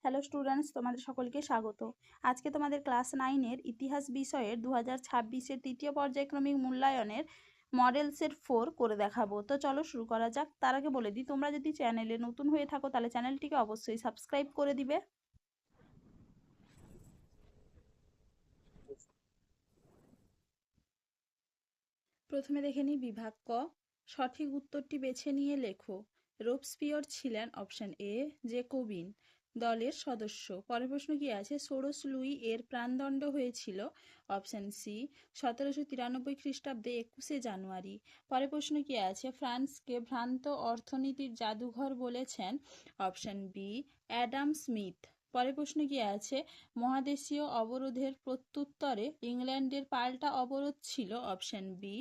Hello students, তোমাদের সকলকে স্বাগত। আজকে তোমাদের ক্লাস 9-এর ইতিহাস বিষয়ের 2026-এর তৃতীয় পর্যায়ক্রমিক মূল্যায়নের মডেলসেট 4 করে দেখাবো। তো চলো শুরু করা যাক। তার আগে বলে দিই, তোমরা যদি চ্যানেলে নতুন হয়ে থাকো তাহলে চ্যানেলটিকে অবশ্যই সাবস্ক্রাইব করে দিবে। প্রথমে দেখে নিই বিভাগ ক। সঠিক উত্তরটি বেছে নিয়ে লেখো। রোবস্পিয়র ছিলেন অপশন এ জেকোবিন দলের সদস্য। পরের প্রশ্ন কি আছে? ষোড়শ লুই এর প্রাণদণ্ড হয়েছিল অপশন সি 1793 খ্রিস্টাব্দে 21শে জানুয়ারি। পরের প্রশ্ন কি আছে? ফ্রান্সকে ভ্রান্ত অর্থনীতির জাদুঘর বলেছেন অপশন বি অ্যাডাম স্মিথ। পরের প্রশ্ন কি আছে? মহাদেশীয় অবরোধের প্রত্যুত্তরে ইংল্যান্ডের পাল্টা অবরোধ ছিল option B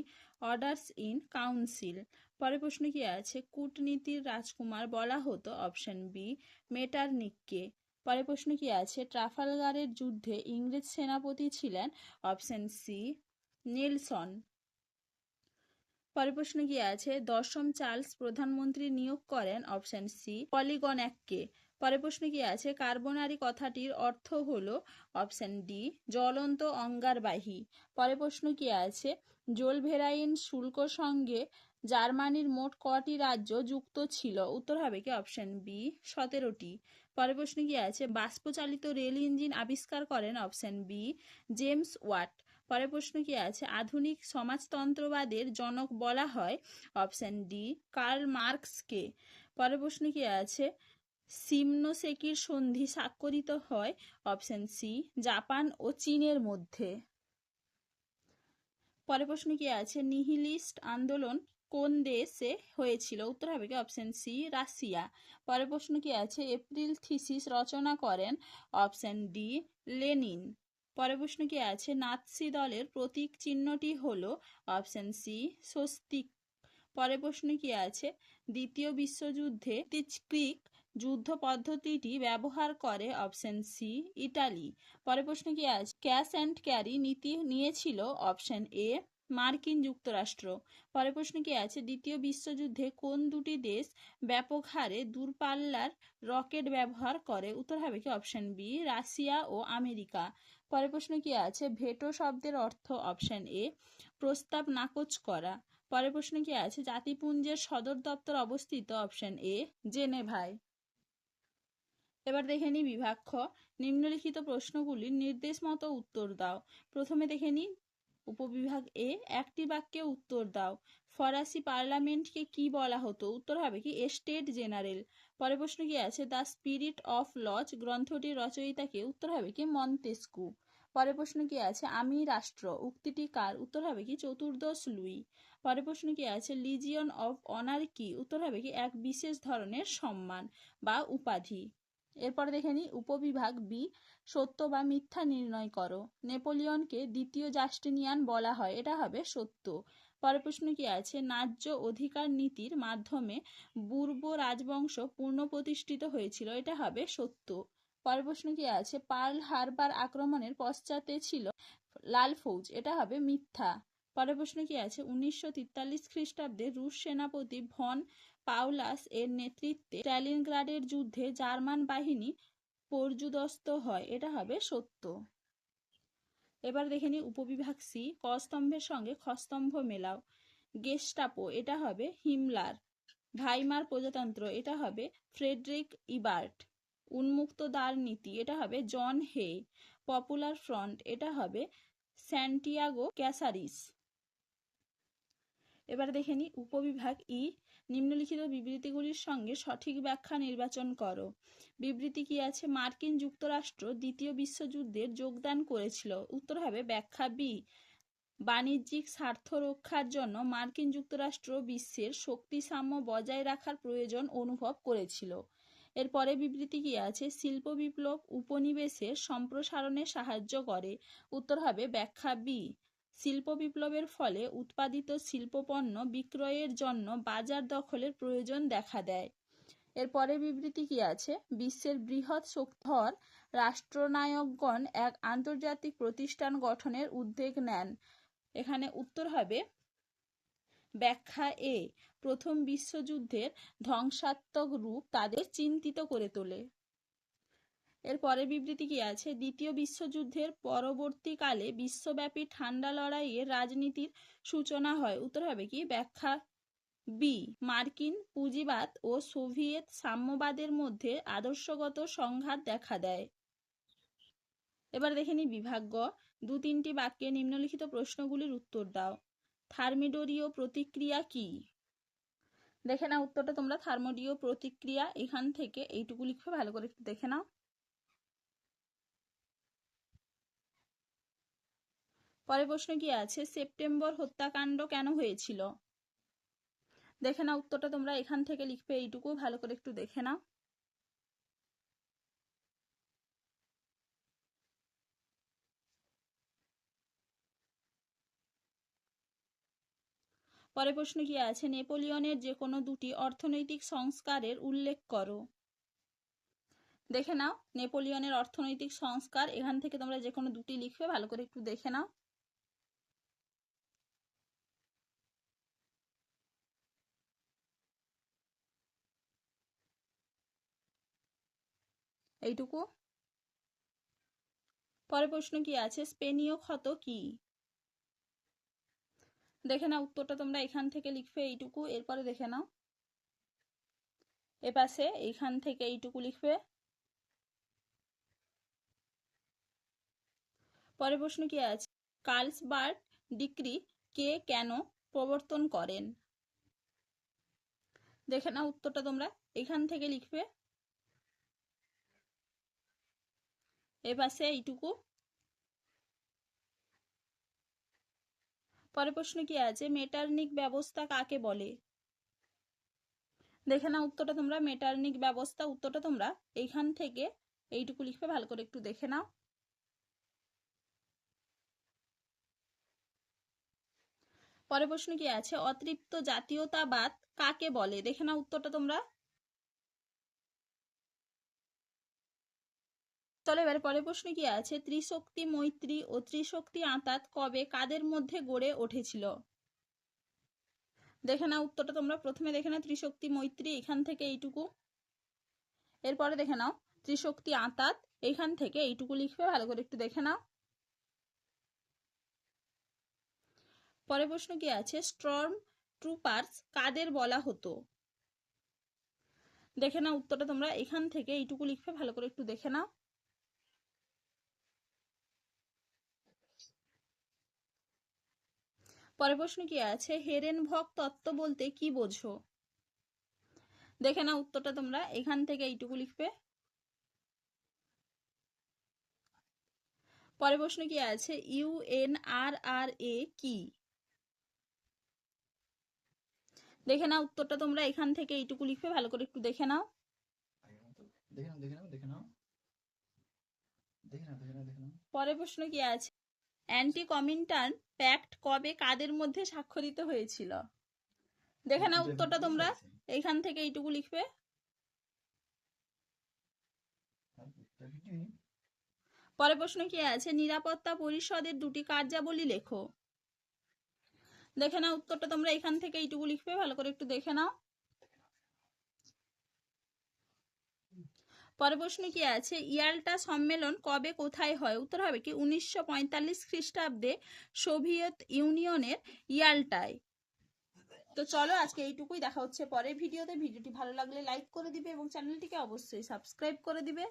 orders in council. পরের প্রশ্ন কি আছে? কূটনীতির রাজকুমার বলা হতো অপশন বি মেটারনিককে। পরের প্রশ্ন কি আছে? ট্রাফালগারের যুদ্ধে ইংরেজ সেনাপতি ছিলেন অপশন সি নেলসন। পরের প্রশ্ন কি আছে? দশম চার্লস প্রধানমন্ত্রী নিয়োগ করেন অপশন সি পলিগন্যাককে। পরের প্রশ্ন কি আছে? কার্বনারি কথাটির অর্থ হলো অপশন ডি জ্বলন্ত অঙ্গারবাহী। পরের প্রশ্ন কি আছে? জোলভেরাইন শুল্ক সঙ্গে জার্মানির মোট কটি রাজ্য যুক্ত ছিল? উত্তর হবে কি অপশন বি 17টি। পরের প্রশ্ন কি আছে? বাষ্পচালিত রেল ইঞ্জিন আবিষ্কার করেন অপশন বি জেমস ওয়াট। পরের প্রশ্ন কি আছে? আধুনিক সমাজতন্ত্রবাদের জনক বলা হয় অপশন ডি কার্ল মার্কসকে। পরের প্রশ্ন কি আছে? সিমনোসেকির সন্ধি স্বাক্ষরিত হয় অপশন সি জাপান ও চীনের মধ্যে। পরের প্রশ্ন কি আছে? নিহিলিস্ট আন্দোলন কোন দেশে হয়েছিল? উত্তর হবে কি অপশন সি রাশিয়া। পরের প্রশ্ন কি আছে? এপ্রিল থিসিস রচনা করেন অপশন ডি লেনিন। পরের প্রশ্ন কি আছে? নাৎসি দলের প্রতীক চিহ্নটি হলো অপশন সি স্বস্তিক। পরের প্রশ্ন কি আছে? দ্বিতীয় বিশ্বযুদ্ধে ক্রিক যুদ্ধ পদ্ধতিটি ব্যবহার করে অপশন সি ইটালি। পরের প্রশ্ন কি আছে? ক্যাশ অ্যান্ড ক্যারি নীতি নিয়েছিল অপশন এ মার্কিন যুক্তরাষ্ট্র। পরের প্রশ্ন কি আছে? দ্বিতীয় বিশ্বযুদ্ধে কোন দুটি দেশ ব্যাপক হারে দূরপাল্লার রকেট ব্যবহার করে? উত্তর হবে কি অপশন বি রাশিয়া ও আমেরিকা। পরের প্রশ্ন কি আছে? ভেটো শব্দের অর্থ অপশন এ প্রস্তাব নাকচ করা। পরের প্রশ্ন কি আছে? জাতিপুঞ্জের সদর দপ্তর অবস্থিত অপশন এ জেনেভায়। এবার দেখে নিই বিভাগ খ। নিম্নলিখিত প্রশ্নগুলির নির্দেশ মতো উত্তর দাও। প্রথমে দেখে নিই উপবিভাগ এ, একটি বাক্যে উত্তর দাও। ফরাসি পার্লামেন্টকে কি বলা হতো? উত্তর হবে কি এস্টেট জেনারেল। পরের প্রশ্ন কি আছে? দ্য স্পিরিট অফ লজ গ্রন্থটির রচয়িতাকে? উত্তর হবে কি মন্তেস্কু। পরের প্রশ্ন কি আছে? আমি রাষ্ট্র উক্তিটি কার? উত্তর হবে কি চতুর্দশ লুই। পরের প্রশ্ন কি আছে? লিজিয়ন অফ অনার কি? উত্তর হবে কি এক বিশেষ ধরনের সম্মান বা উপাধি। এরপর দেখে নিই উপবিভাগ বি, সত্য বা মিথ্যা নির্ণয় করো। নেপোলিয়নকে দ্বিতীয় জাস্টিনিয়ান বলা হয়, এটা হবে সত্য। পরের প্রশ্ন কি আছে? ন্যায্য অধিকার নীতির মাধ্যমে বুর্ব রাজবংশ পুনঃপ্রতিষ্ঠিত হয়েছিল, এটা হবে সত্য। পরের প্রশ্ন কি আছে? পার্ল হারবার আক্রমণের পশ্চাতে ছিল লাল ফৌজ, এটা হবে মিথ্যা। পরের প্রশ্ন কি আছে? 1943 খ্রিস্টাব্দে রুশ সেনাপতি ভন পাউলাস এর নেতৃত্বে স্ট্যালিনগ্রাডের যুদ্ধে জার্মান বাহিনী পর্যুদস্ত হয়, এটা হবে সত্য। এবার দেখে নিই উপবিভাগ সি, ক স্তম্ভের সঙ্গে খ স্তম্ভ মেলাও। গেস্টাপো, এটা হবে হিমলার। ভাইমার প্রজাতন্ত্র, এটা হবে ফ্রেডরিক ইবার্ট। উন্মুক্ত দ্বার নীতি, এটা হবে জন হে। পপুলার ফ্রন্ট, এটা হবে স্যান্টিয়াগো ক্যাসারিস। এবার দেখে নিই উপবিভাগ ই, নিম্নলিখিত বিবৃতিগুলির সঙ্গে সঠিক ব্যাখ্যা নির্বাচন করো। বিবৃতি কি আছে? মার্কিন যুক্তরাষ্ট্র দ্বিতীয় বিশ্বযুদ্ধের যোগদান করেছিল, উত্তর হবে ব্যাখ্যা বি বাণিজ্যিক স্বার্থ রক্ষার জন্য মার্কিন যুক্তরাষ্ট্র বিশ্বের শক্তি সাম্য বজায় রাখার প্রয়োজন অনুভব করেছিল। এরপরে বিবৃতি কি আছে? শিল্প বিপ্লব উপনিবেশের সম্প্রসারণে সাহায্য করে, উত্তর হবে ব্যাখ্যা বি শিল্প বিপ্লবের ফলে উৎপাদিত শিল্পপণ্য বিক্রয়ের জন্য বাজার দখলের প্রয়োজন দেখা দেয়। এরপরে বিবৃতি কি আছে? বিশ্বের বৃহৎ শক্তিধর রাষ্ট্রনায়কগণ এক আন্তর্জাতিক প্রতিষ্ঠান গঠনের উদ্যোগ নেন, এখানে উত্তর হবে ব্যাখ্যা এ প্রথম বিশ্বযুদ্ধের ধ্বংসাত্মক রূপ তাদের চিন্তিত করে তোলে। এর পরের বিবৃতি কি আছে? দ্বিতীয় বিশ্বযুদ্ধের পরবর্তীকালে বিশ্বব্যাপী ঠান্ডা লড়াইয়ের রাজনীতির সূচনা হয়। উত্তর হবে কি? ব্যাখ্যা বি। মার্কিন পুঁজিবাদ ও সোভিয়েত সাম্যবাদের মধ্যে আদর্শগত সংঘাত দেখা দেয়। এবার দেখে নি বিভাগ গ। 2-3টি বাক্যে নিম্নলিখিত প্রশ্নগুলির উত্তর দাও। থার্মিডোরীয় প্রতিক্রিয়া কি? দেখে নাও উত্তরটা তোমরা। থার্মোডীয় প্রতিক্রিয়া, এখান থেকে এইটুকু লিখবে, ভালো করে একটু দেখে নাও। পরের প্রশ্ন কি আছে? সেপ্টেম্বর হত্যাকাণ্ড কেন হয়েছিল? দেখে নাও উত্তরটা তোমরা। এখান থেকে লিখবে এইটুকু, ভালো করে একটু দেখে নাও। পরের প্রশ্ন কি আছে? নেপোলিয়নের যে কোনো দুটি অর্থনৈতিক সংস্কারের উল্লেখ করো। দেখে নাও নেপোলিয়নের অর্থনৈতিক সংস্কার, এখান থেকে তোমরা যে কোনো দুটি লিখবে, ভালো করে একটু দেখে নাও। এইটুকু। পরের প্রশ্ন কি আছে? স্পেনীয় ক্ষত কি? দেখে নাও উত্তরটা তোমরা। এখান থেকে লিখবে এইটুকু, এরপরে দেখে নাও এপাশে, এইখান থেকে এইটুকু লিখবে। পরের প্রশ্ন কি আছে? কার্লসবার্গ ডিক্রি কে কেন প্রবর্তন করেন? দেখে নাও উত্তরটা তোমরা। এখান থেকে লিখবে, এপাশে এইটুকু। পরের প্রশ্ন কি আছে? মেটারনিক ব্যবস্থা কাকে বলে? দেখে নাও উত্তরটা তোমরা। মেটারনিক ব্যবস্থা, উত্তরটা তোমরা এইখান থেকে এইটুকু লিখবে, ভালো করে একটু দেখে নাও। পরের প্রশ্ন কি আছে? অতৃপ্ত জাতীয়তাবাদ কাকে বলে? দেখে নাও উত্তরটা তোমরা। তাহলে এবার পরের প্রশ্ন কি আছে? ত্রিশক্তি মৈত্রী ও ত্রিশক্তি আঁতাত কবে কাদের মধ্যে গড়ে উঠেছিল? দেখে নাও উত্তরটা তোমরা। প্রথমে দেখে নাও ত্রিশক্তি মৈত্রী, এখান থেকে এইটুকু। এরপরে দেখে নাও ত্রিশক্তি আঁতাত, এইখান থেকে এইটুকু লিখবে, ভালো করে একটু দেখে নাও। পরের প্রশ্ন কি আছে? স্টর্ম ট্রুপার্স কাদের বলা হতো? দেখে নাও উত্তরটা তোমরা। এখান থেকে এইটুকু লিখবে, ভালো করে একটু দেখে নাও। পরের প্রশ্ন কি আছে? হেরেনভগ তত্ত্ব বলতে কি বোঝো? দেখে নাও উত্তরটা তোমরা। এখান থেকে এইটুকু লিখবে। পরের প্রশ্ন কি আছে? UNRRA কি? দেখে নাও উত্তরটা তোমরা। এখান থেকে এইটুকু লিখবে, ভালো করে একটু দেখে নাও। পরের প্রশ্ন কি আছে? অ্যান্টি কমিনটার্ন প্যাক্ট কবে কাদের মধ্যে স্বাক্ষরিত হয়েছিল? দেখে নাও উত্তরটা তোমরা। এইখান থেকে এইটুকু লিখবে। পরের প্রশ্ন কি আছে? নিরাপত্তা পরিষদের দুটি কার্যাবলী লেখো। দেখে নাও উত্তরটা তোমরা। এখান থেকে এইটুকু লিখবে, ভালো করে একটু দেখে নাও। পরের প্রশ্ন কি আছে? ইয়াল্টা সম্মেলন কবে কোথায় হয়? উত্তর হবে কি? 1945 খ্রিস্টাব্দে সোভিয়েত ইউনিয়নের ইয়াল্টায়। তো চলো আজকে এইটুকুই, দেখা হচ্ছে পরের ভিডিওতে। ভিডিওটি ভালো লাগলে লাইক করে দিবে এবং চ্যানেলটিকে অবশ্যই সাবস্ক্রাইব করে দিবে।